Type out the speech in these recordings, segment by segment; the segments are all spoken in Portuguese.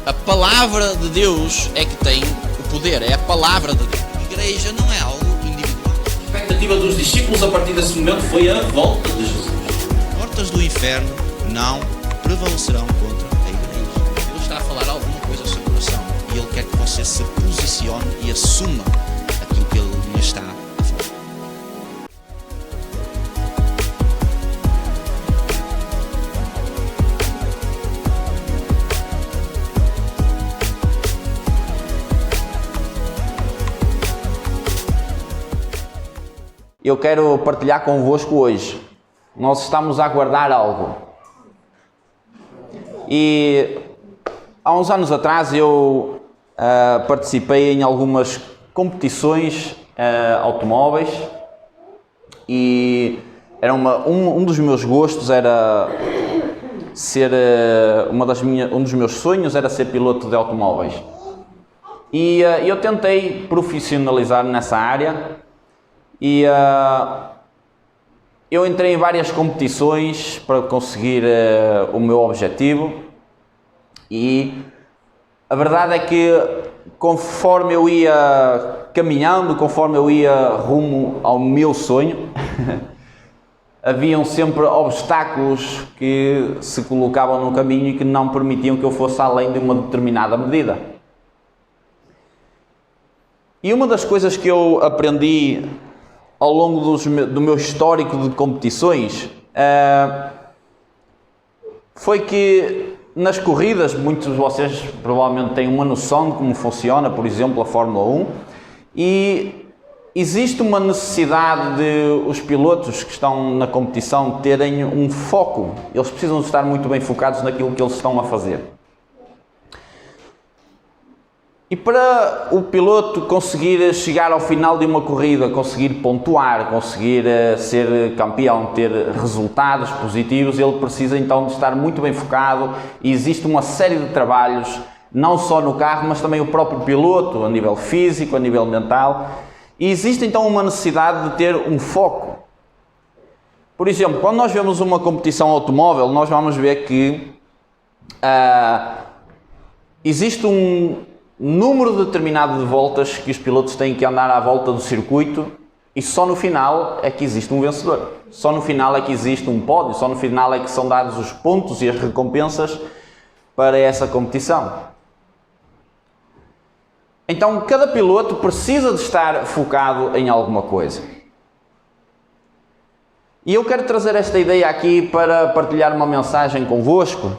A palavra de Deus é que tem o poder, é a palavra de Deus. A igreja não é algo individual. A expectativa dos discípulos a partir desse momento foi a volta de Jesus. Portas do inferno não prevalecerão contra a igreja. Deus está a falar alguma coisa ao seu coração e Ele quer que você se posicione e assuma aquilo que Ele lhe está a falar. Eu quero partilhar convosco hoje. Nós estamos a aguardar algo. E há uns anos atrás eu participei em algumas competições automóveis e era um dos meus gostos era ser um dos meus sonhos era ser piloto de automóveis. E eu tentei profissionalizar nessa área. E eu entrei em várias competições para conseguir o meu objetivo e a verdade é que conforme eu ia caminhando, conforme eu ia rumo ao meu sonho, haviam sempre obstáculos que se colocavam no caminho e que não permitiam que eu fosse além de uma determinada medida. E uma das coisas que eu aprendi ao longo do meu histórico de competições, foi que nas corridas, muitos de vocês provavelmente têm uma noção de como funciona, por exemplo, a Fórmula 1, e existe uma necessidade de os pilotos que estão na competição terem um foco, eles precisam estar muito bem focados naquilo que eles estão a fazer. E para o piloto conseguir chegar ao final de uma corrida, conseguir pontuar, conseguir ser campeão, ter resultados positivos, ele precisa então de estar muito bem focado e existe uma série de trabalhos, não só no carro, mas também o próprio piloto, a nível físico, a nível mental. E existe então uma necessidade de ter um foco. Por exemplo, quando nós vemos uma competição automóvel, nós vamos ver que existe um número determinado de voltas que os pilotos têm que andar à volta do circuito e só no final é que existe um vencedor. Só no final é que existe um pódio, só no final é que são dados os pontos e as recompensas para essa competição. Então cada piloto precisa de estar focado em alguma coisa. E eu quero trazer esta ideia aqui para partilhar uma mensagem convosco.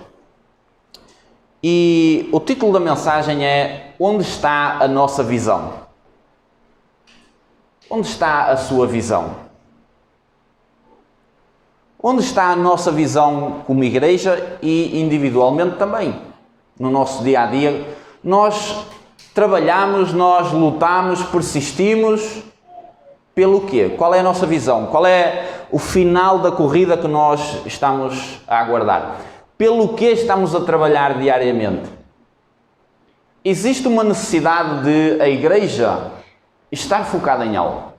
E o título da mensagem é: onde está a nossa visão? Onde está a sua visão? Onde está a nossa visão como igreja e individualmente também? No nosso dia a dia, nós trabalhamos, nós lutamos, persistimos pelo quê? Qual é a nossa visão? Qual é o final da corrida que nós estamos a aguardar? Pelo que estamos a trabalhar diariamente? Existe uma necessidade de a igreja estar focada em algo.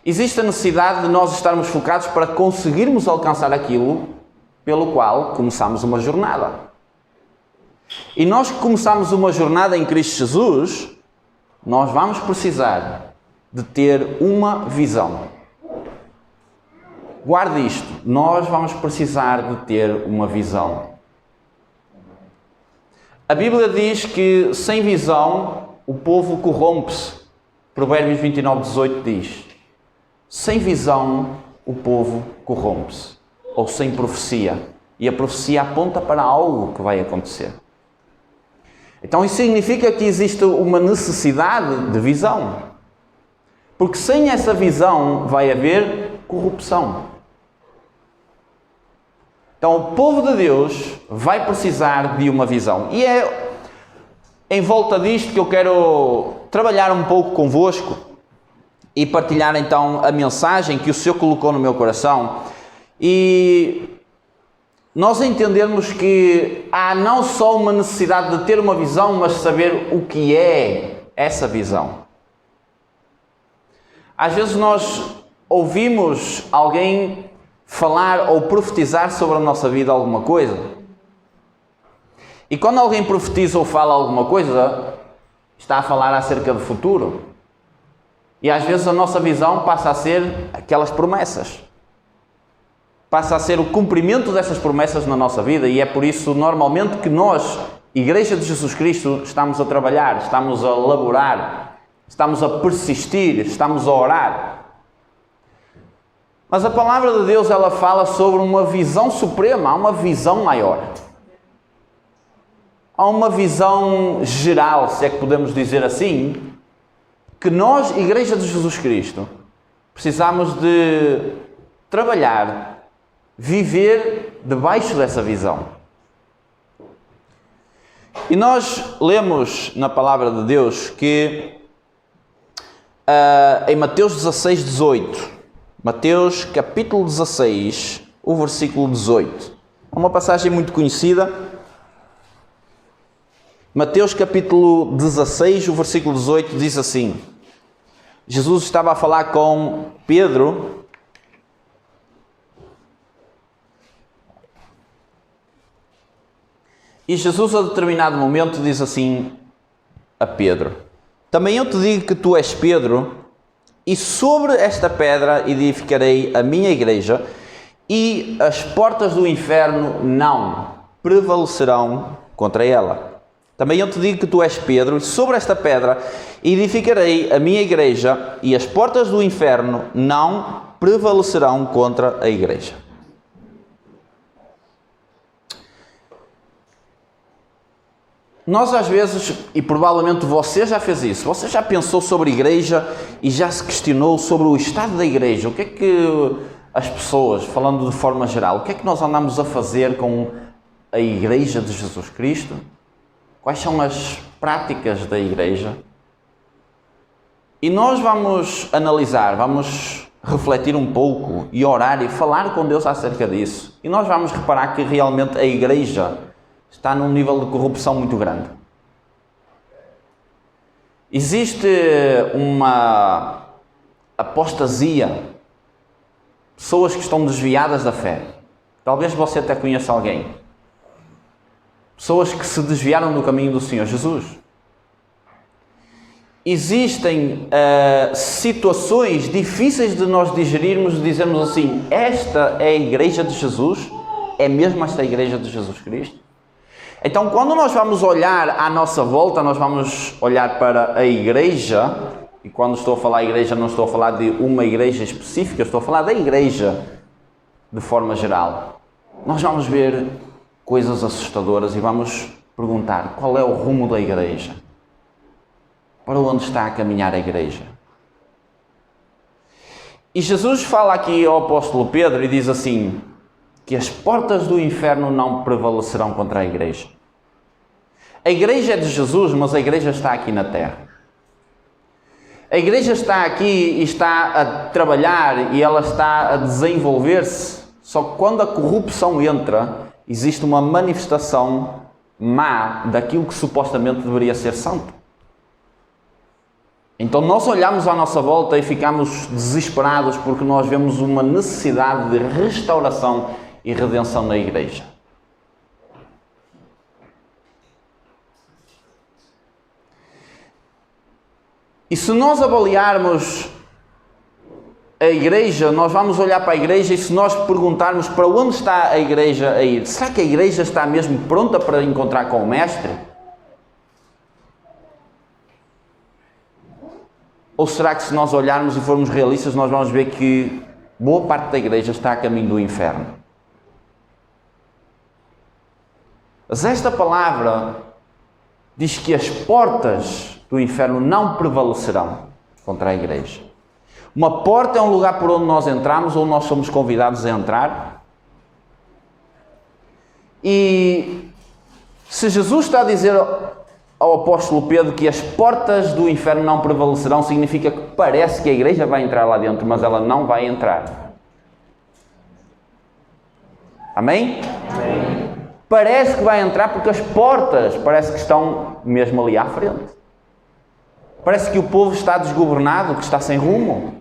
Existe a necessidade de nós estarmos focados para conseguirmos alcançar aquilo pelo qual começamos uma jornada. E nós que começamos uma jornada em Cristo Jesus, nós vamos precisar de ter uma visão. Guarde isto, nós vamos precisar de ter uma visão. A Bíblia diz que sem visão o povo corrompe-se. Provérbios 29:18 diz: sem visão o povo corrompe-se. Ou sem profecia. E a profecia aponta para algo que vai acontecer. Então isso significa que existe uma necessidade de visão. Porque sem essa visão vai haver corrupção. Então o povo de Deus vai precisar de uma visão. E é em volta disto que eu quero trabalhar um pouco convosco e partilhar então a mensagem que o Senhor colocou no meu coração. E nós entendermos que há não só uma necessidade de ter uma visão, mas saber o que é essa visão. Às vezes nós ouvimos alguém falar ou profetizar sobre a nossa vida alguma coisa E quando alguém profetiza ou fala alguma coisa, está a falar acerca do futuro. E às vezes a nossa visão passa a ser aquelas promessas. Passa a ser o cumprimento dessas promessas na nossa vida, e é por isso normalmente que nós, Igreja de Jesus Cristo, estamos a trabalhar, estamos a laborar, estamos a persistir, estamos a orar. Mas a palavra de Deus, ela fala sobre uma visão suprema, há uma visão maior. Há uma visão geral, se é que podemos dizer assim, que nós, Igreja de Jesus Cristo, precisamos de trabalhar, viver debaixo dessa visão. E nós lemos na palavra de Deus que em Mateus 16, 18, Mateus capítulo 16, o versículo 18, é uma passagem muito conhecida. Mateus capítulo 16, o versículo 18 diz assim: Jesus estava a falar com Pedro. E Jesus, a determinado momento, diz assim a Pedro: também eu te digo que tu és Pedro, e sobre esta pedra edificarei a minha igreja, e as portas do inferno não prevalecerão contra ela. Também eu te digo que tu és Pedro, e sobre esta pedra edificarei a minha igreja, e as portas do inferno não prevalecerão contra a igreja. Nós às vezes, e provavelmente você já fez isso, você já pensou sobre a igreja e já se questionou sobre o estado da igreja. O que é que as pessoas, falando de forma geral, o que é que nós andamos a fazer com a Igreja de Jesus Cristo? Quais são as práticas da igreja? E nós vamos analisar, vamos refletir um pouco e orar e falar com Deus acerca disso. E nós vamos reparar que realmente a igreja está num nível de corrupção muito grande. Existe uma apostasia, pessoas que estão desviadas da fé. Talvez você até conheça alguém. Pessoas que se desviaram do caminho do Senhor Jesus. Existem situações difíceis de nós digerirmos, de dizermos assim: esta é a igreja de Jesus? É mesmo esta a igreja de Jesus Cristo? Então, quando nós vamos olhar à nossa volta, nós vamos olhar para a igreja, e quando estou a falar igreja, não estou a falar de uma igreja específica, estou a falar da igreja de forma geral. Nós vamos ver coisas assustadoras e vamos perguntar: qual é o rumo da igreja? Para onde está a caminhar a igreja? E Jesus fala aqui ao apóstolo Pedro e diz assim: que as portas do inferno não prevalecerão contra a igreja. A igreja é de Jesus, mas a igreja está aqui na terra. A igreja está aqui e está a trabalhar e ela está a desenvolver-se, só que quando a corrupção entra, existe uma manifestação má daquilo que supostamente deveria ser santo. Então nós olhamos à nossa volta e ficamos desesperados porque nós vemos uma necessidade de restauração e redenção na igreja. E se nós avaliarmos a igreja, nós vamos olhar para a igreja e se nós perguntarmos para onde está a igreja a ir, será que a igreja está mesmo pronta para encontrar com o Mestre? Ou será que se nós olharmos e formos realistas, nós vamos ver que boa parte da igreja está a caminho do inferno? Mas esta palavra diz que as portas do inferno não prevalecerão contra a igreja. Uma porta é um lugar por onde nós entramos ou nós somos convidados a entrar. E se Jesus está a dizer ao apóstolo Pedro que as portas do inferno não prevalecerão, significa que parece que a igreja vai entrar lá dentro, mas ela não vai entrar. Amém? Amém. Parece que vai entrar porque as portas parece que estão mesmo ali à frente. Parece que o povo está desgovernado, que está sem rumo.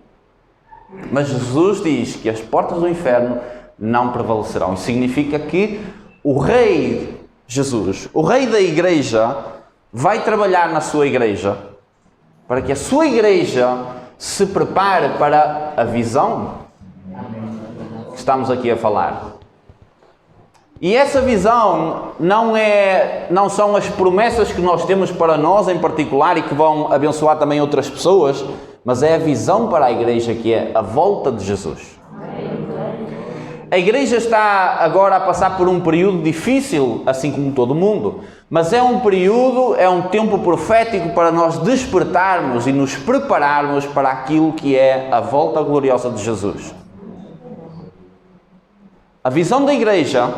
Mas Jesus diz que as portas do inferno não prevalecerão. Isso significa que o rei Jesus, o Rei da Igreja, vai trabalhar na sua igreja para que a sua igreja se prepare para a visão que estamos aqui a falar. E essa visão não são as promessas que nós temos para nós em particular e que vão abençoar também outras pessoas, mas é a visão para a igreja, que é a volta de Jesus. A igreja está agora a passar por um período difícil, assim como todo mundo, mas é um tempo profético para nós despertarmos e nos prepararmos para aquilo que é a volta gloriosa de Jesus. A visão da igreja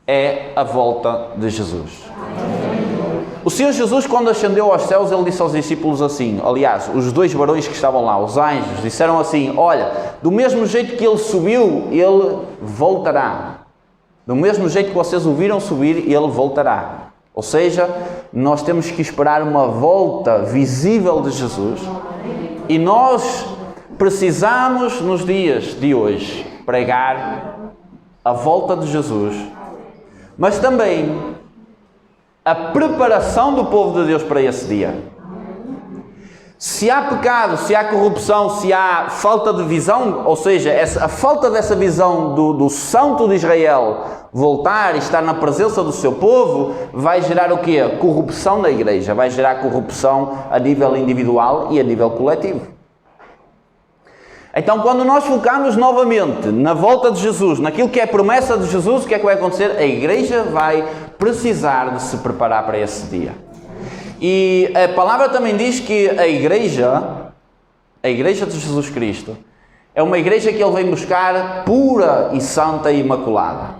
é a volta de Jesus. O Senhor Jesus, quando ascendeu aos céus, Ele disse aos discípulos assim, aliás, os 2 varões que estavam lá, os anjos, disseram assim, olha, do mesmo jeito que Ele subiu, Ele voltará. Do mesmo jeito que vocês o viram subir, Ele voltará. Ou seja, nós temos que esperar uma volta visível de Jesus e nós precisamos, nos dias de hoje, pregar a volta de Jesus, mas também a preparação do povo de Deus para esse dia. Se há pecado, se há corrupção, se há falta de visão, ou seja, a falta dessa visão do Santo de Israel voltar e estar na presença do seu povo, vai gerar o quê? Corrupção da igreja, vai gerar corrupção a nível individual e a nível coletivo. Então, quando nós focamos novamente na volta de Jesus, naquilo que é promessa de Jesus, o que é que vai acontecer? A igreja vai precisar de se preparar para esse dia. E a palavra também diz que a igreja de Jesus Cristo, é uma igreja que Ele vem buscar pura e santa e imaculada.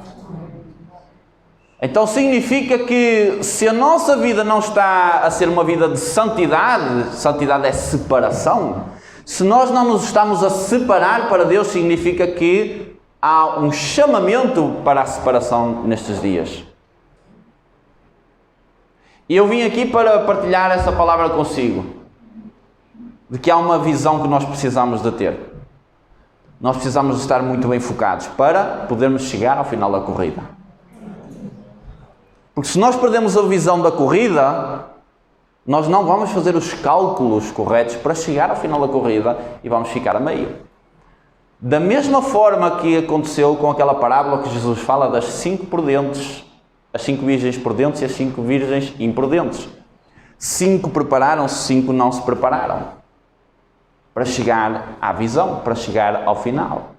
Então significa que se a nossa vida não está a ser uma vida de santidade, santidade é separação, se nós não nos estamos a separar para Deus, significa que há um chamamento para a separação nestes dias. E eu vim aqui para partilhar essa palavra consigo, de que há uma visão que nós precisamos de ter. Nós precisamos de estar muito bem focados para podermos chegar ao final da corrida. Porque se nós perdemos a visão da corrida, nós não vamos fazer os cálculos corretos para chegar ao final da corrida e vamos ficar a meio. Da mesma forma que aconteceu com aquela parábola que Jesus fala das 5 prudentes, as 5 virgens prudentes e as 5 virgens imprudentes. 5 prepararam-se, 5 não se prepararam para chegar à visão, para chegar ao final.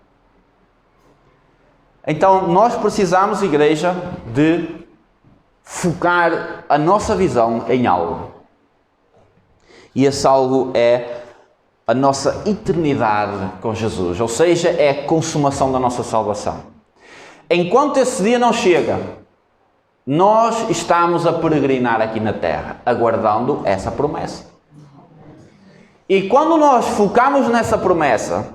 Então nós precisamos, igreja, de focar a nossa visão em algo. E esse algo é a nossa eternidade com Jesus. Ou seja, é a consumação da nossa salvação. Enquanto esse dia não chega, nós estamos a peregrinar aqui na terra, aguardando essa promessa. E quando nós focamos nessa promessa,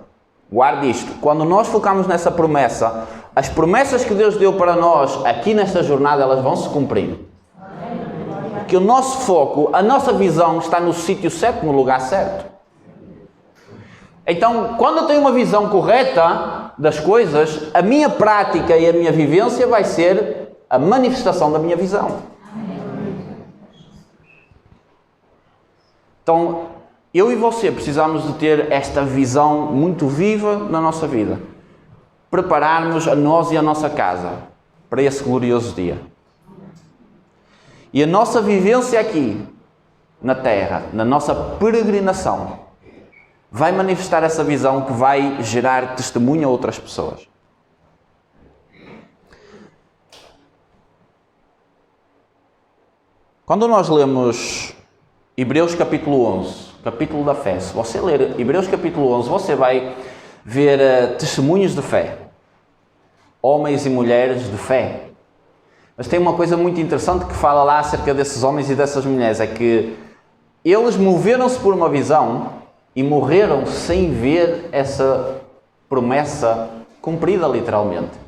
guarde isto, quando nós focamos nessa promessa, as promessas que Deus deu para nós aqui nesta jornada, elas vão se cumprir. Que o nosso foco, a nossa visão está no sítio certo, no lugar certo. Então, quando eu tenho uma visão correta das coisas, a minha prática e a minha vivência vai ser a manifestação da minha visão. Então, eu e você precisamos de ter esta visão muito viva na nossa vida. Prepararmos a nós e a nossa casa para esse glorioso dia. E a nossa vivência aqui, na terra, na nossa peregrinação, vai manifestar essa visão que vai gerar testemunho a outras pessoas. Quando nós lemos Hebreus capítulo 11, capítulo da fé, se você ler Hebreus capítulo 11, você vai ver testemunhos de fé. Homens e mulheres de fé. Mas tem uma coisa muito interessante que fala lá acerca desses homens e dessas mulheres, é que eles moveram-se por uma visão e morreram sem ver essa promessa cumprida literalmente.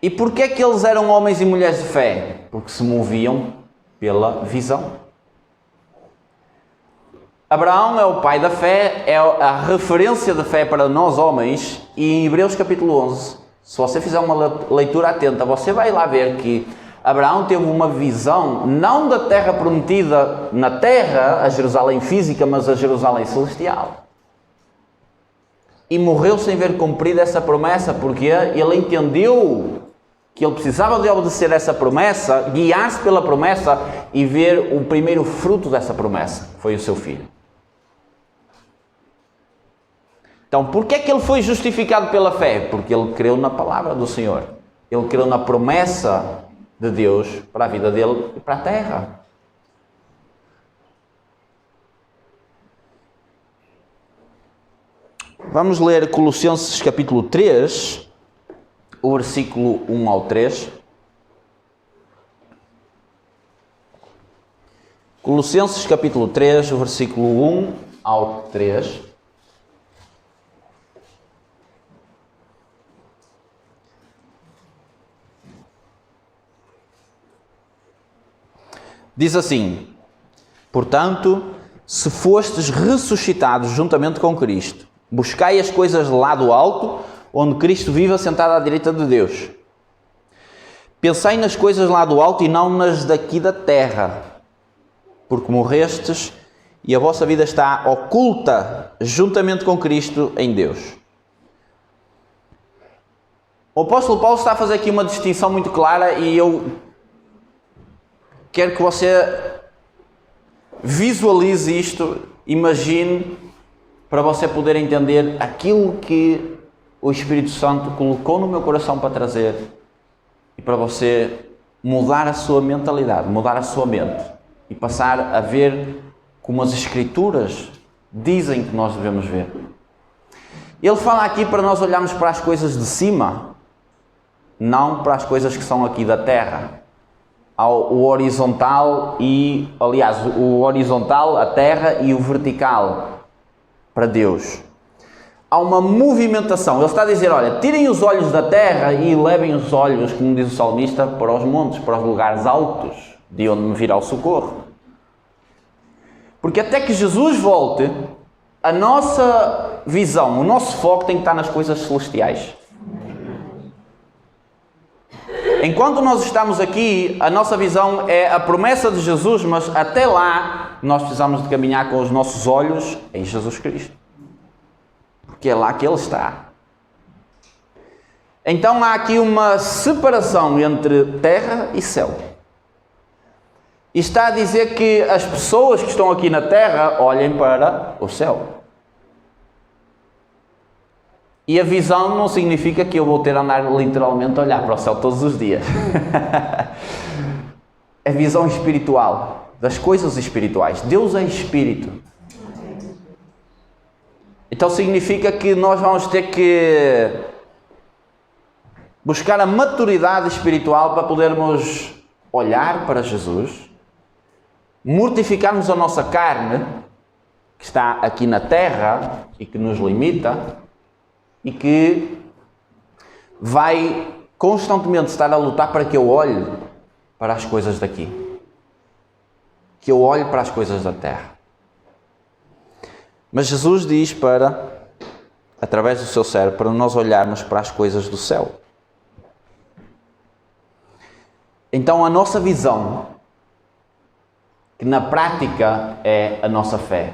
E porquê é que eles eram homens e mulheres de fé? Porque se moviam pela visão. Abraão é o pai da fé, é a referência da fé para nós homens, e em Hebreus capítulo 11, Se você fizer uma leitura atenta, você vai lá ver que Abraão teve uma visão, não da terra prometida na terra, a Jerusalém física, mas a Jerusalém celestial. E morreu sem ver cumprida essa promessa, porque ele entendeu que ele precisava de obedecer essa promessa, guiar-se pela promessa e ver o primeiro fruto dessa promessa, que foi o seu filho. Então, por que é que ele foi justificado pela fé? Porque ele creu na palavra do Senhor. Ele creu na promessa de Deus para a vida dele e para a terra. Vamos ler Colossenses capítulo 3, o versículo 1 ao 3. Colossenses capítulo 3, o versículo 1 ao 3. Diz assim: portanto, se fostes ressuscitados juntamente com Cristo, buscai as coisas lá do alto, onde Cristo vive assentado à direita de Deus. Pensai nas coisas lá do alto e não nas daqui da terra, porque morrestes e a vossa vida está oculta juntamente com Cristo em Deus. O apóstolo Paulo está a fazer aqui uma distinção muito clara e eu quero que você visualize isto, imagine, para você poder entender aquilo que o Espírito Santo colocou no meu coração para trazer e para você mudar a sua mentalidade, mudar a sua mente e passar a ver como as Escrituras dizem que nós devemos ver. Ele fala aqui para nós olharmos para as coisas de cima, não para as coisas que são aqui da terra. O horizontal e, aliás, o horizontal, a terra, e o vertical para Deus. Há uma movimentação. Ele está a dizer, olha, tirem os olhos da terra e levem os olhos, como diz o salmista, para os montes, para os lugares altos, de onde me virá o socorro. Porque até que Jesus volte, a nossa visão, o nosso foco tem que estar nas coisas celestiais. Enquanto nós estamos aqui, a nossa visão é a promessa de Jesus, mas até lá nós precisamos de caminhar com os nossos olhos em Jesus Cristo. Porque é lá que Ele está. Então há aqui uma separação entre terra e céu. E está a dizer que as pessoas que estão aqui na terra olhem para o céu. E a visão não significa que eu vou ter a andar literalmente a olhar para o céu todos os dias. É visão espiritual, das coisas espirituais. Deus é espírito. Então significa que nós vamos ter que buscar a maturidade espiritual para podermos olhar para Jesus, mortificarmos a nossa carne, que está aqui na terra e que nos limita, e que vai constantemente estar a lutar para que eu olhe para as coisas daqui. Que eu olhe para as coisas da terra. Mas Jesus diz para, através do seu cérebro, para nós olharmos para as coisas do céu. Então a nossa visão, que na prática é a nossa fé,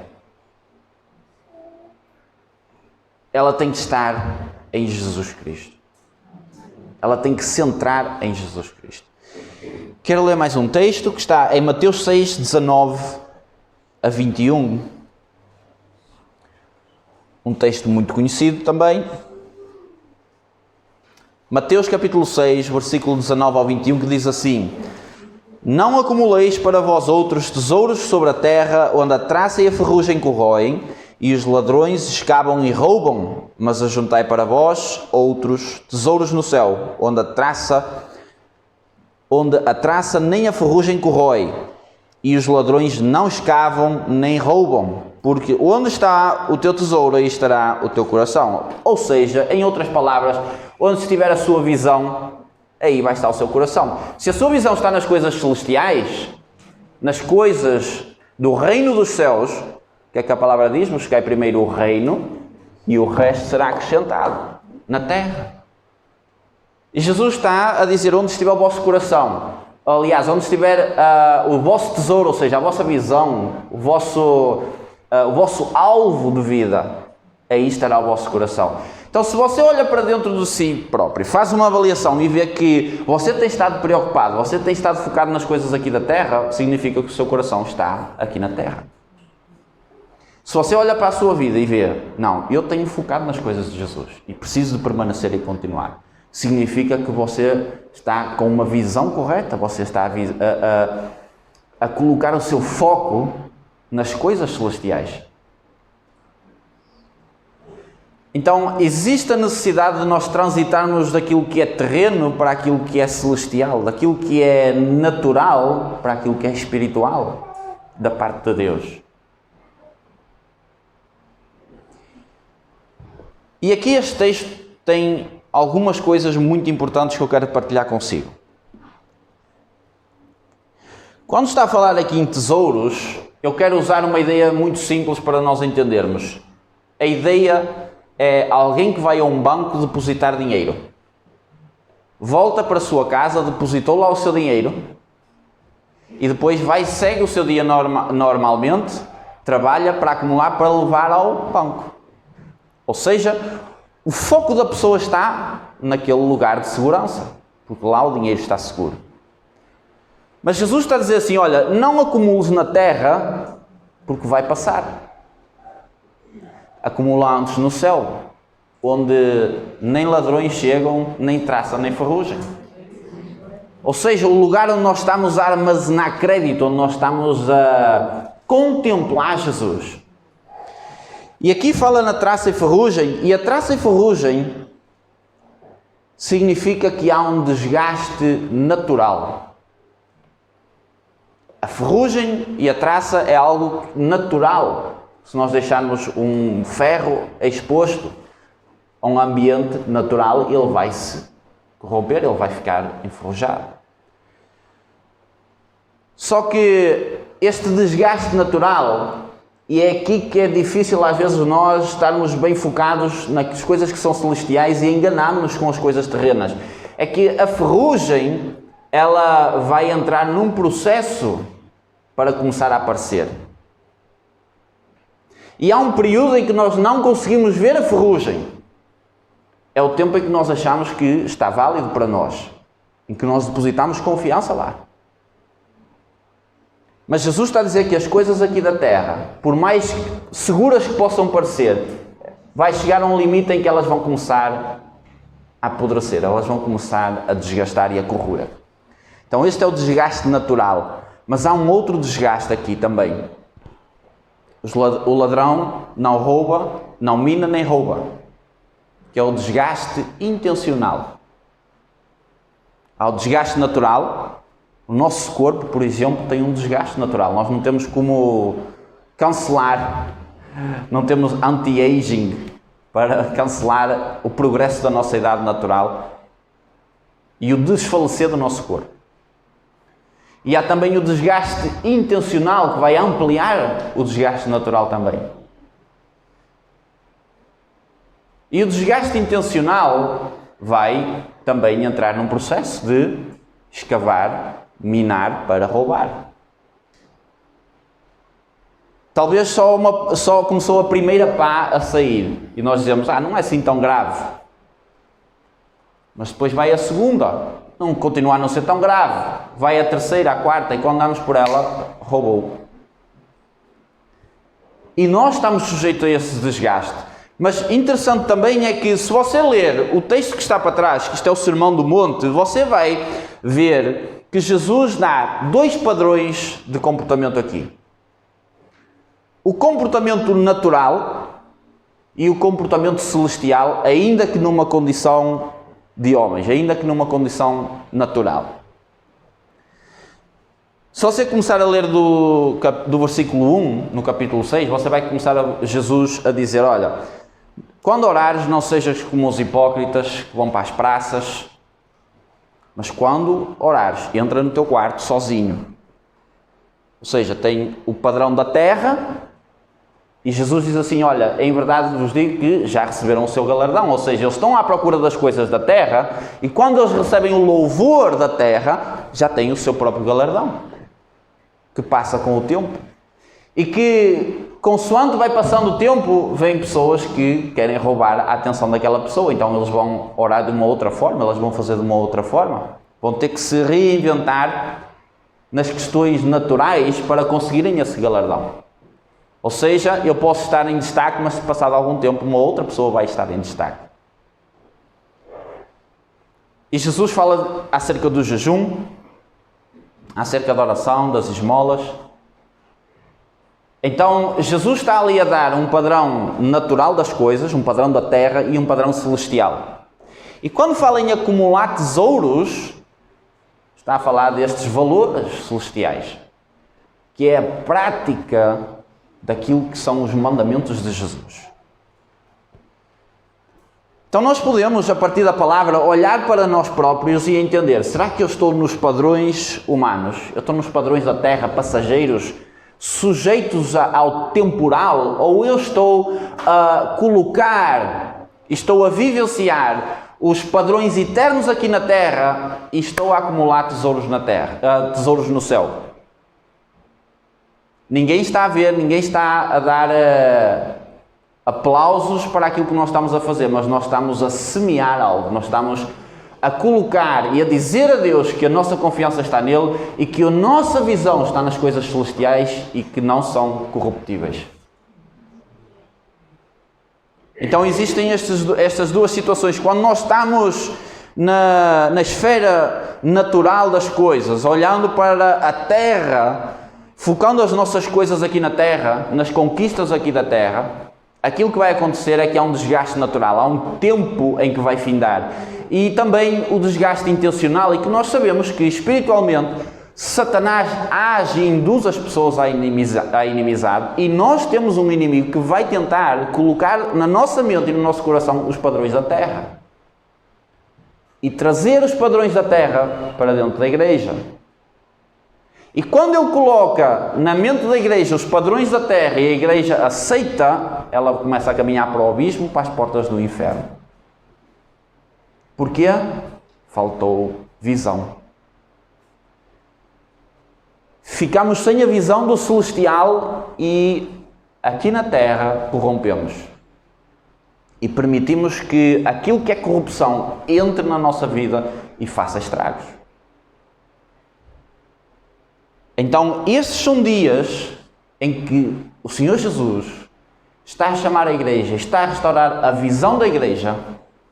ela tem que estar em Jesus Cristo. Ela tem que centrar em Jesus Cristo. Quero ler mais um texto que está em Mateus 6, 19 a 21. Um texto muito conhecido também. Mateus capítulo 6, versículo 19 ao 21, que diz assim: não acumuleis para vós outros tesouros sobre a terra, onde a traça e a ferrugem corroem, e os ladrões escavam e roubam, mas ajuntai para vós outros tesouros no céu, onde a traça nem a ferrugem corrói, e os ladrões não escavam nem roubam, porque onde está o teu tesouro, aí estará o teu coração. Ou seja, em outras palavras, onde estiver a sua visão, aí vai estar o seu coração. Se a sua visão está nas coisas celestiais, nas coisas do reino dos céus, o que é que a palavra diz? Buscai primeiro o reino e o resto será acrescentado na terra. E Jesus está a dizer: onde estiver o vosso coração, aliás, onde estiver o vosso tesouro, ou seja, a vossa visão, o vosso alvo de vida, aí estará o vosso coração. Então, se você olha para dentro de si próprio, faz uma avaliação e vê que você tem estado preocupado, você tem estado focado nas coisas aqui da terra, significa que o seu coração está aqui na terra. Se você olha para a sua vida e vê: não, eu tenho focado nas coisas de Jesus e preciso de permanecer e continuar, significa que você está com uma visão correta, você está a colocar o seu foco nas coisas celestiais. Então, existe a necessidade de nós transitarmos daquilo que é terreno para aquilo que é celestial, daquilo que é natural para aquilo que é espiritual, da parte de Deus. E aqui este texto tem algumas coisas muito importantes que eu quero partilhar consigo. Quando está a falar aqui em tesouros, eu quero usar uma ideia muito simples para nós entendermos. A ideia é alguém que vai a um banco depositar dinheiro. Volta para a sua casa, depositou lá o seu dinheiro e depois segue o seu dia normalmente, trabalha para acumular para levar ao banco. Ou seja, o foco da pessoa está naquele lugar de segurança, porque lá o dinheiro está seguro. Mas Jesus está a dizer assim: olha, não acumules na terra, porque vai passar. Acumula antes no céu, onde nem ladrões chegam, nem traça, nem ferrugem. Ou seja, o lugar onde nós estamos a armazenar crédito, onde nós estamos a contemplar Jesus. E aqui fala na traça e ferrugem, e a traça e ferrugem significa que há um desgaste natural. A ferrugem e a traça é algo natural. Se nós deixarmos um ferro exposto a um ambiente natural, ele vai se corromper, ele vai ficar enferrujado. Só que este desgaste natural, e é aqui que é difícil às vezes nós estarmos bem focados nas coisas que são celestiais e enganarmos-nos com as coisas terrenas, é que a ferrugem, ela vai entrar num processo para começar a aparecer. E há um período em que nós não conseguimos ver a ferrugem. É o tempo em que nós achamos que está válido para nós, em que nós depositamos confiança lá. Mas Jesus está a dizer que as coisas aqui da terra, por mais seguras que possam parecer, vai chegar a um limite em que elas vão começar a apodrecer, elas vão começar a desgastar e a corroer. Então este é o desgaste natural. Mas há um outro desgaste aqui também. O ladrão não rouba, não mina nem rouba, que é o desgaste intencional. Há o desgaste natural. O nosso corpo, por exemplo, tem um desgaste natural. Nós não temos como cancelar, não temos anti-aging para cancelar o progresso da nossa idade natural e o desfalecer do nosso corpo. E há também o desgaste intencional, que vai ampliar o desgaste natural também. E o desgaste intencional vai também entrar num processo de escavar, minar para roubar. Talvez só começou a primeira pá a sair e nós dizemos: não é assim tão grave. Mas depois vai a segunda. Não continua a não ser tão grave. Vai a terceira, a quarta, e quando andamos por ela, roubou. E nós estamos sujeitos a esse desgaste. Mas interessante também é que, se você ler o texto que está para trás, que isto é o Sermão do Monte, você vai ver que Jesus dá dois padrões de comportamento aqui. O comportamento natural e o comportamento celestial, ainda que numa condição de homens, ainda que numa condição natural. Se você começar a ler do versículo 1, no capítulo 6, você vai começar Jesus a dizer: olha, quando orares, não sejas como os hipócritas que vão para as praças, mas quando orares, entra no teu quarto sozinho. Ou seja, tem o padrão da terra E Jesus diz assim, olha, em verdade vos digo que já receberam o seu galardão, ou seja, eles estão à procura das coisas da terra e quando eles recebem o louvor da terra, já têm o seu próprio galardão, que passa com o tempo. E que, consoante vai passando o tempo, vêm pessoas que querem roubar a atenção daquela pessoa, então eles vão orar de uma outra forma, elas vão fazer de uma outra forma, vão ter que se reinventar nas questões naturais para conseguirem esse galardão. Ou seja, eu posso estar em destaque, mas se passado algum tempo uma outra pessoa vai estar em destaque. E Jesus fala acerca do jejum, acerca da oração, das esmolas. Então, Jesus está ali a dar um padrão natural das coisas, um padrão da terra e um padrão celestial. E quando fala em acumular tesouros, está a falar destes valores celestiais, que é a prática daquilo que são os mandamentos de Jesus. Então nós podemos, a partir da palavra, olhar para nós próprios e entender, será que eu estou nos padrões humanos? Eu estou nos padrões da terra, passageiros, sujeitos ao temporal? Ou eu estou a colocar, estou a vivenciar os padrões eternos aqui na terra e estou a acumular tesouros na terra, tesouros no céu? Ninguém está a ver, ninguém está a dar aplausos para aquilo que nós estamos a fazer, mas nós estamos a semear algo, nós estamos a colocar e a dizer a Deus que a nossa confiança está nele e que a nossa visão está nas coisas celestiais e que não são corruptíveis. Então existem estas duas situações. Quando nós estamos na esfera natural das coisas, olhando para a terra, focando as nossas coisas aqui na terra, nas conquistas aqui da terra, aquilo que vai acontecer é que há um desgaste natural, há um tempo em que vai findar. E também o desgaste intencional, e que nós sabemos que espiritualmente Satanás age e induz as pessoas à inimizade, e nós temos um inimigo que vai tentar colocar na nossa mente e no nosso coração os padrões da terra. E trazer os padrões da terra para dentro da igreja. E quando ele coloca na mente da igreja os padrões da terra e a igreja aceita, ela começa a caminhar para o abismo, para as portas do inferno. Porquê? Faltou visão. Ficamos sem a visão do celestial e aqui na terra corrompemos. E permitimos que aquilo que é corrupção entre na nossa vida e faça estragos. Então, estes são dias em que o Senhor Jesus está a chamar a igreja, está a restaurar a visão da igreja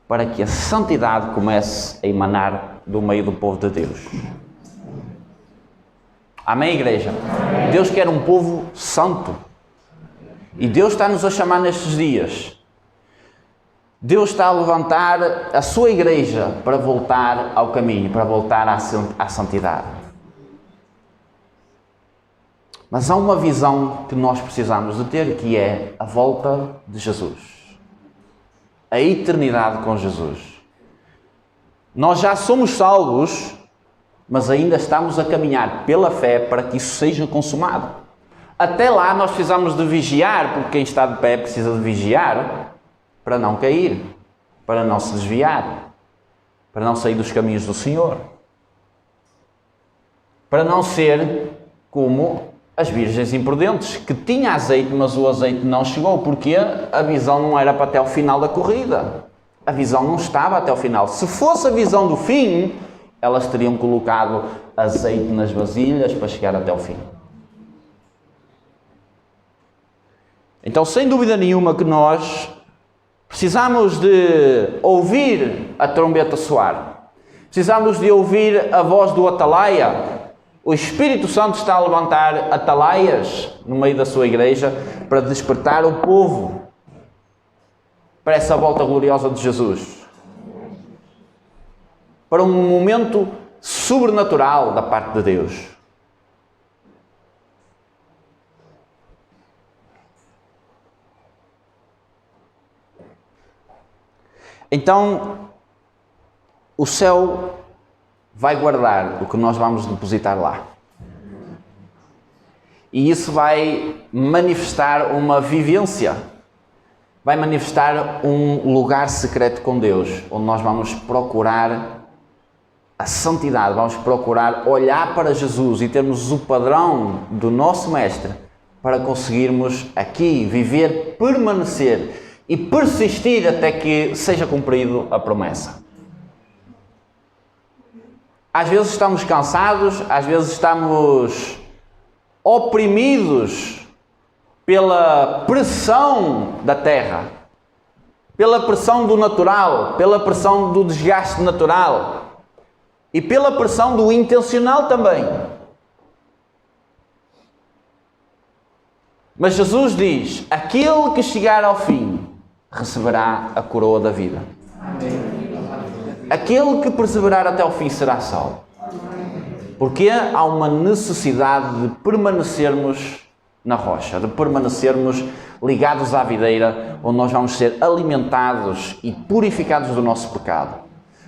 para que a santidade comece a emanar do meio do povo de Deus. Amém, igreja? Amém. Deus quer um povo santo. E Deus está-nos a chamar nestes dias. Deus está a levantar a sua igreja para voltar ao caminho, para voltar à santidade. Mas há uma visão que nós precisamos de ter, que é a volta de Jesus. A eternidade com Jesus. Nós já somos salvos, mas ainda estamos a caminhar pela fé para que isso seja consumado. Até lá nós precisamos de vigiar, porque quem está de pé precisa de vigiar para não cair, para não se desviar, para não sair dos caminhos do Senhor. Para não ser como as virgens imprudentes, que tinha azeite, mas o azeite não chegou, porque a visão não era para até o final da corrida. A visão não estava até o final. Se fosse a visão do fim, elas teriam colocado azeite nas vasilhas para chegar até o fim. Então, sem dúvida nenhuma que nós precisamos de ouvir a trombeta soar. Precisamos de ouvir a voz do atalaia. O Espírito Santo está a levantar atalaias no meio da sua igreja para despertar o povo para essa volta gloriosa de Jesus. Para um momento sobrenatural da parte de Deus. Então, o céu vai guardar o que nós vamos depositar lá. E isso vai manifestar uma vivência, vai manifestar um lugar secreto com Deus, onde nós vamos procurar a santidade, vamos procurar olhar para Jesus e termos o padrão do nosso Mestre para conseguirmos aqui viver, permanecer e persistir até que seja cumprido a promessa. Às vezes estamos cansados, às vezes estamos oprimidos pela pressão da terra, pela pressão do natural, pela pressão do desgaste natural e pela pressão do intencional também. Mas Jesus diz: aquele que chegar ao fim receberá a coroa da vida. Aquele que perseverar até ao fim será salvo. Porque há uma necessidade de permanecermos na rocha, de permanecermos ligados à videira, onde nós vamos ser alimentados e purificados do nosso pecado,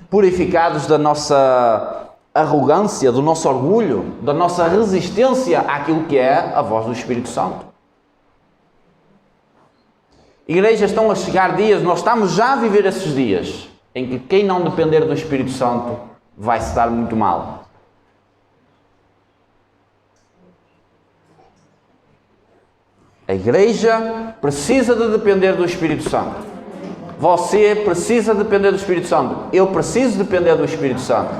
purificados da nossa arrogância, do nosso orgulho, da nossa resistência àquilo que é a voz do Espírito Santo. Igrejas, estão a chegar dias, nós estamos já a viver esses dias, em que quem não depender do Espírito Santo vai se dar muito mal. A igreja precisa de depender do Espírito Santo. Você precisa depender do Espírito Santo. Eu preciso depender do Espírito Santo.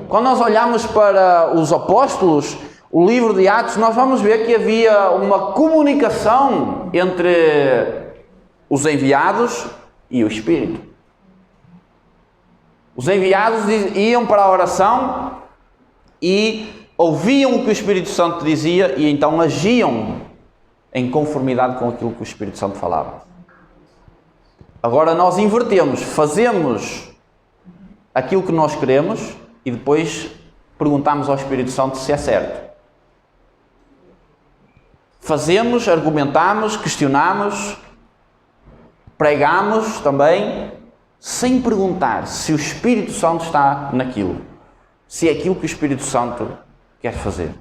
Quando nós olhamos para os apóstolos, o livro de Atos, nós vamos ver que havia uma comunicação entre os enviados e o Espírito. Os enviados iam para a oração e ouviam o que o Espírito Santo dizia e então agiam em conformidade com aquilo que o Espírito Santo falava. Agora nós invertemos, fazemos aquilo que nós queremos e depois perguntamos ao Espírito Santo se é certo. Fazemos, argumentamos, questionamos, pregamos também, sem perguntar se o Espírito Santo está naquilo, se é aquilo que o Espírito Santo quer fazer.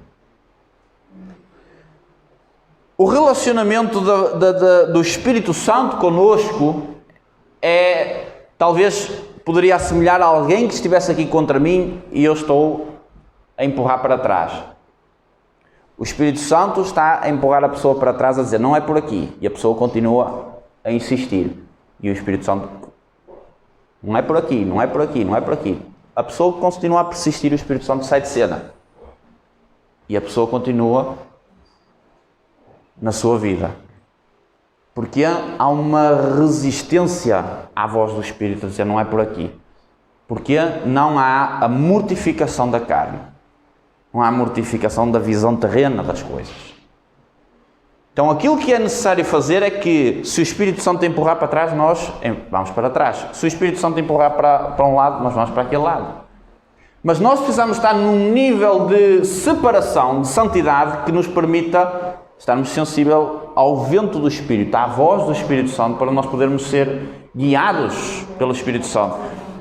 O relacionamento do Espírito Santo conosco talvez poderia assemelhar a alguém que estivesse aqui contra mim e eu estou a empurrar para trás. O Espírito Santo está a empurrar a pessoa para trás, a dizer não é por aqui, e a pessoa continua a insistir. E o Espírito Santo, não é por aqui, não é por aqui, não é por aqui. A pessoa continua a persistir, o Espírito Santo sai de cena. E a pessoa continua na sua vida. Porque há uma resistência à voz do Espírito a dizer não é por aqui. Porque não há a mortificação da carne. Não há a mortificação da visão terrena das coisas. Então aquilo que é necessário fazer é que se o Espírito Santo te empurrar para trás, nós vamos para trás. Se o Espírito Santo te empurrar para um lado, nós vamos para aquele lado. Mas nós precisamos estar num nível de separação, de santidade, que nos permita estarmos sensíveis ao vento do Espírito, à voz do Espírito Santo, para nós podermos ser guiados pelo Espírito Santo.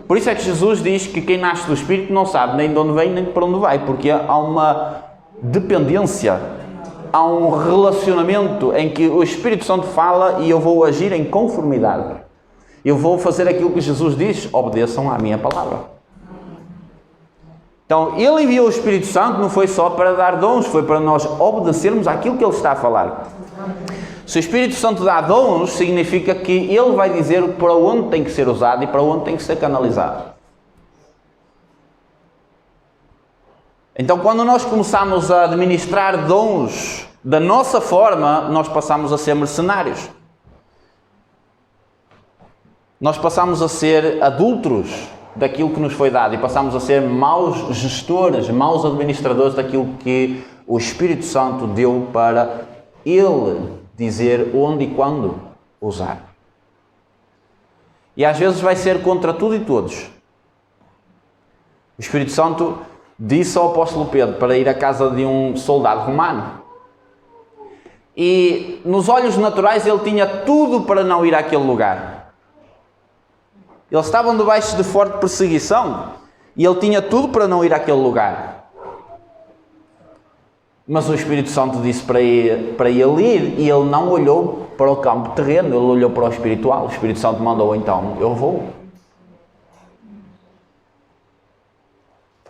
Por isso é que Jesus diz que quem nasce do Espírito não sabe nem de onde vem, nem para onde vai, porque há uma dependência, há um relacionamento em que o Espírito Santo fala e eu vou agir em conformidade. Eu vou fazer aquilo que Jesus diz, obedeçam à minha palavra. Então, Ele enviou o Espírito Santo, não foi só para dar dons, foi para nós obedecermos àquilo que Ele está a falar. Se o Espírito Santo dá dons, significa que Ele vai dizer para onde tem que ser usado e para onde tem que ser canalizado. Então, quando nós começamos a administrar dons da nossa forma, nós passamos a ser mercenários. Nós passamos a ser adúlteros daquilo que nos foi dado e passamos a ser maus gestores, maus administradores daquilo que o Espírito Santo deu para Ele dizer onde e quando usar. E às vezes vai ser contra tudo e todos. O Espírito Santo disse ao apóstolo Pedro para ir à casa de um soldado romano. E nos olhos naturais ele tinha tudo para não ir àquele lugar. Eles estavam debaixo de forte perseguição e ele tinha tudo para não ir àquele lugar. Mas o Espírito Santo disse para ele ir e ele não olhou para o campo terreno, ele olhou para o espiritual. O Espírito Santo mandou, então, eu vou.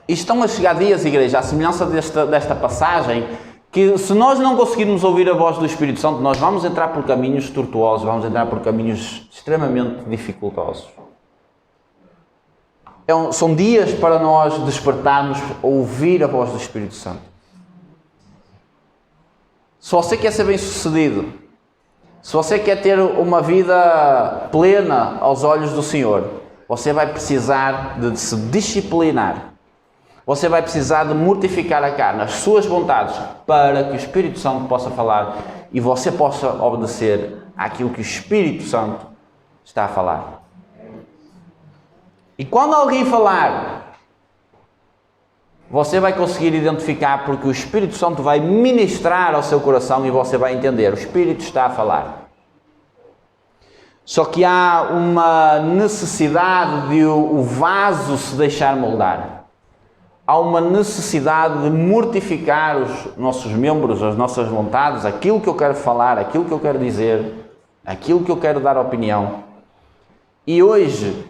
E estão a chegar dias, igreja, à semelhança desta passagem, que se nós não conseguirmos ouvir a voz do Espírito Santo, nós vamos entrar por caminhos tortuosos, vamos entrar por caminhos extremamente dificultosos. São dias para nós despertarmos a ouvir a voz do Espírito Santo. Se você quer ser bem-sucedido, se você quer ter uma vida plena aos olhos do Senhor, você vai precisar de se disciplinar. Você vai precisar de mortificar a carne, as suas vontades, para que o Espírito Santo possa falar e você possa obedecer àquilo que o Espírito Santo está a falar. E quando alguém falar, você vai conseguir identificar, porque o Espírito Santo vai ministrar ao seu coração e você vai entender, o Espírito está a falar. Só que há uma necessidade de o vaso se deixar moldar. Há uma necessidade de mortificar os nossos membros, as nossas vontades, aquilo que eu quero falar, aquilo que eu quero dizer, aquilo que eu quero dar opinião. E hoje,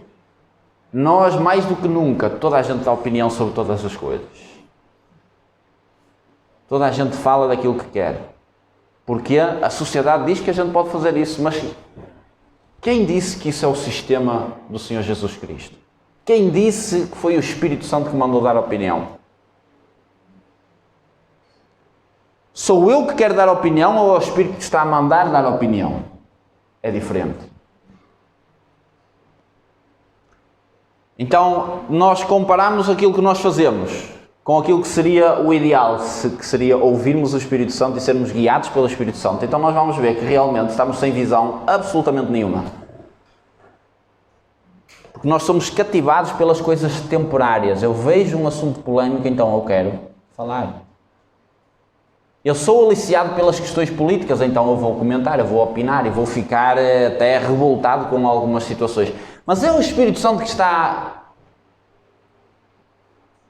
nós mais do que nunca, toda a gente dá opinião sobre todas as coisas. Toda a gente fala daquilo que quer. Porque a sociedade diz que a gente pode fazer isso, mas quem disse que isso é o sistema do Senhor Jesus Cristo? Quem disse que foi o Espírito Santo que mandou dar opinião? Sou eu que quero dar opinião ou é o Espírito que está a mandar dar opinião? É diferente. Então, nós comparamos aquilo que nós fazemos com aquilo que seria o ideal, que seria ouvirmos o Espírito Santo e sermos guiados pelo Espírito Santo. Então nós vamos ver que realmente estamos sem visão absolutamente nenhuma. Porque nós somos cativados pelas coisas temporárias. Eu vejo um assunto polémico, então eu quero falar. Eu sou aliciado pelas questões políticas, então eu vou comentar, eu vou opinar e vou ficar até revoltado com algumas situações. Mas é o Espírito Santo que está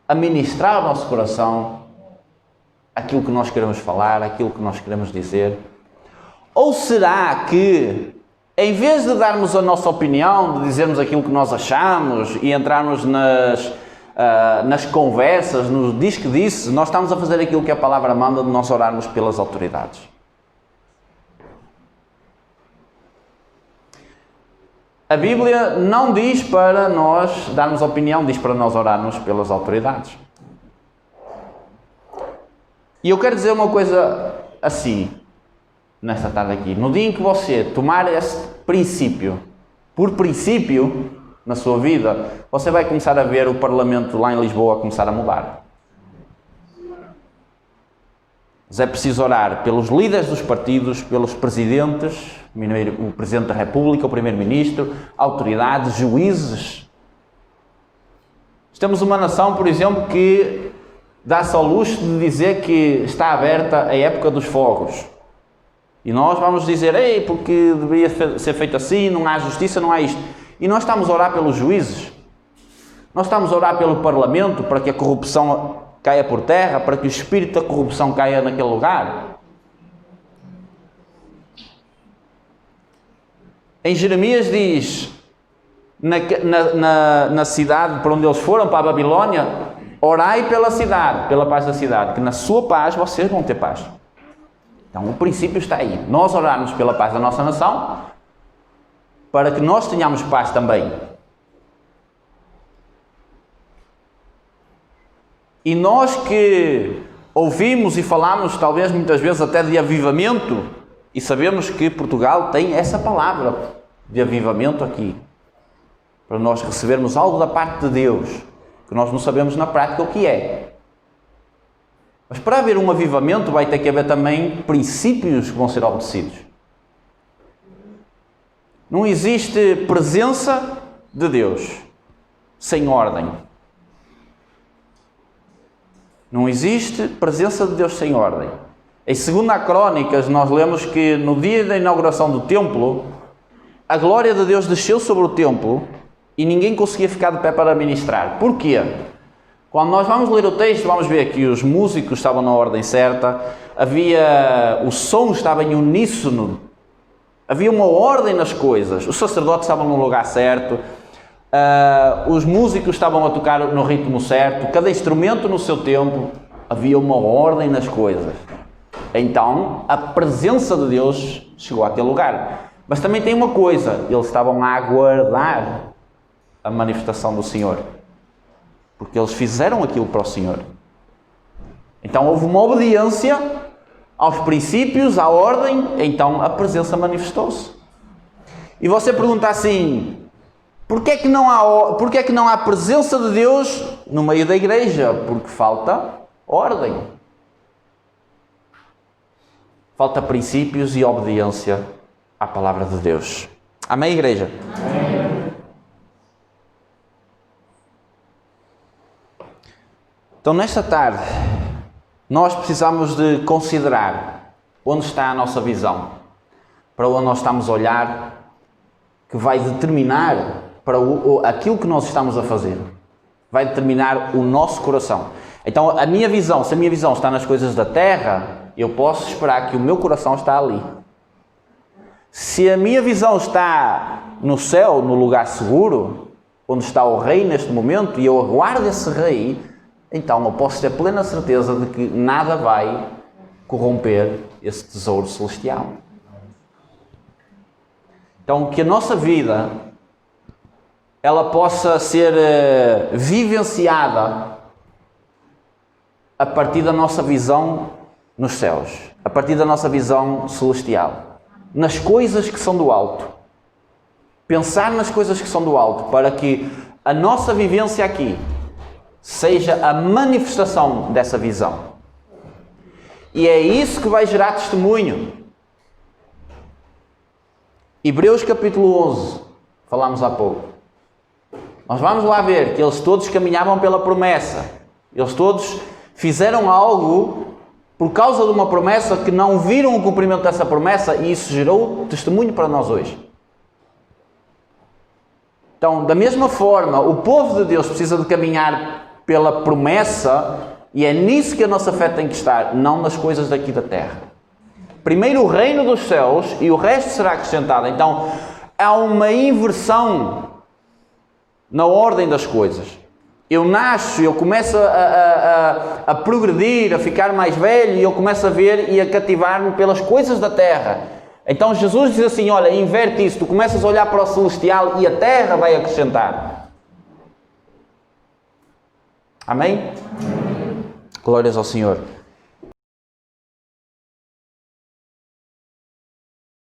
a ministrar ao nosso coração aquilo que nós queremos falar, aquilo que nós queremos dizer? Ou será que, em vez de darmos a nossa opinião, de dizermos aquilo que nós achamos e entrarmos nas conversas, no diz que disse, nós estamos a fazer aquilo que a palavra manda de nós orarmos pelas autoridades? A Bíblia não diz para nós darmos opinião, diz para nós orarmos pelas autoridades. E eu quero dizer uma coisa assim, nesta tarde aqui. No dia em que você tomar esse princípio, por princípio, na sua vida, você vai começar a ver o Parlamento lá em Lisboa começar a mudar. Mas é preciso orar pelos líderes dos partidos, pelos presidentes, o Presidente da República, o Primeiro-Ministro, autoridades, juízes. Temos uma nação, por exemplo, que dá-se ao luxo de dizer que está aberta a época dos fogos. E nós vamos dizer, ei, porque deveria ser feito assim, não há justiça, não há isto. E nós estamos a orar pelos juízes. Nós estamos a orar pelo Parlamento para que a corrupção caia por terra, para que o espírito da corrupção caia naquele lugar. Em Jeremias diz, na cidade para onde eles foram, para a Babilónia, orai pela cidade, pela paz da cidade, que na sua paz vocês vão ter paz. Então o princípio está aí. Nós orarmos pela paz da nossa nação, para que nós tenhamos paz também. E nós que ouvimos e falamos, talvez muitas vezes até de avivamento, e sabemos que Portugal tem essa palavra de avivamento aqui, para nós recebermos algo da parte de Deus, que nós não sabemos na prática o que é. Mas para haver um avivamento vai ter que haver também princípios que vão ser obedecidos. Não existe presença de Deus sem ordem. Não existe presença de Deus sem ordem. Em 2 Crônicas nós lemos que no dia da inauguração do templo, a glória de Deus desceu sobre o templo e ninguém conseguia ficar de pé para ministrar. Porquê? Quando nós vamos ler o texto, vamos ver que os músicos estavam na ordem certa, o som estava em uníssono, havia uma ordem nas coisas, os sacerdotes estavam no lugar certo, os músicos estavam a tocar no ritmo certo, cada instrumento no seu tempo, havia uma ordem nas coisas. Então, a presença de Deus chegou àquele lugar. Mas também tem uma coisa, eles estavam a aguardar a manifestação do Senhor. Porque eles fizeram aquilo para o Senhor. Então houve uma obediência aos princípios, à ordem, então a presença manifestou-se. E você pergunta assim, porquê é que não há presença de Deus no meio da igreja? Porque falta ordem. Falta princípios e obediência à palavra de Deus. Amém, igreja? Amém. Então, nesta tarde, nós precisamos de considerar onde está a nossa visão, para onde nós estamos a olhar, que vai determinar para aquilo que nós estamos a fazer. Vai determinar o nosso coração. Então, se a minha visão está nas coisas da terra, eu posso esperar que o meu coração está ali. Se a minha visão está no céu, no lugar seguro, onde está o rei neste momento, e eu aguardo esse rei, então eu posso ter plena certeza de que nada vai corromper esse tesouro celestial. Então, que a nossa vida ela possa ser vivenciada a partir da nossa visão nos céus, a partir da nossa visão celestial, nas coisas que são do alto. Pensar nas coisas que são do alto, para que a nossa vivência aqui seja a manifestação dessa visão. E é isso que vai gerar testemunho. Hebreus capítulo 11, falámos há pouco. Nós vamos lá ver que eles todos caminhavam pela promessa. Eles todos fizeram algo por causa de uma promessa que não viram o cumprimento dessa promessa, e isso gerou testemunho para nós hoje. Então, da mesma forma, o povo de Deus precisa de caminhar pela promessa, e é nisso que a nossa fé tem que estar, não nas coisas daqui da terra. Primeiro o reino dos céus e o resto será acrescentado. Então, há uma inversão na ordem das coisas. Eu nasço, eu começo a progredir, a ficar mais velho, e eu começo a ver e a cativar-me pelas coisas da terra. Então Jesus diz assim, olha, inverte isso, tu começas a olhar para o celestial e a terra vai acrescentar. Amém? Glórias ao Senhor.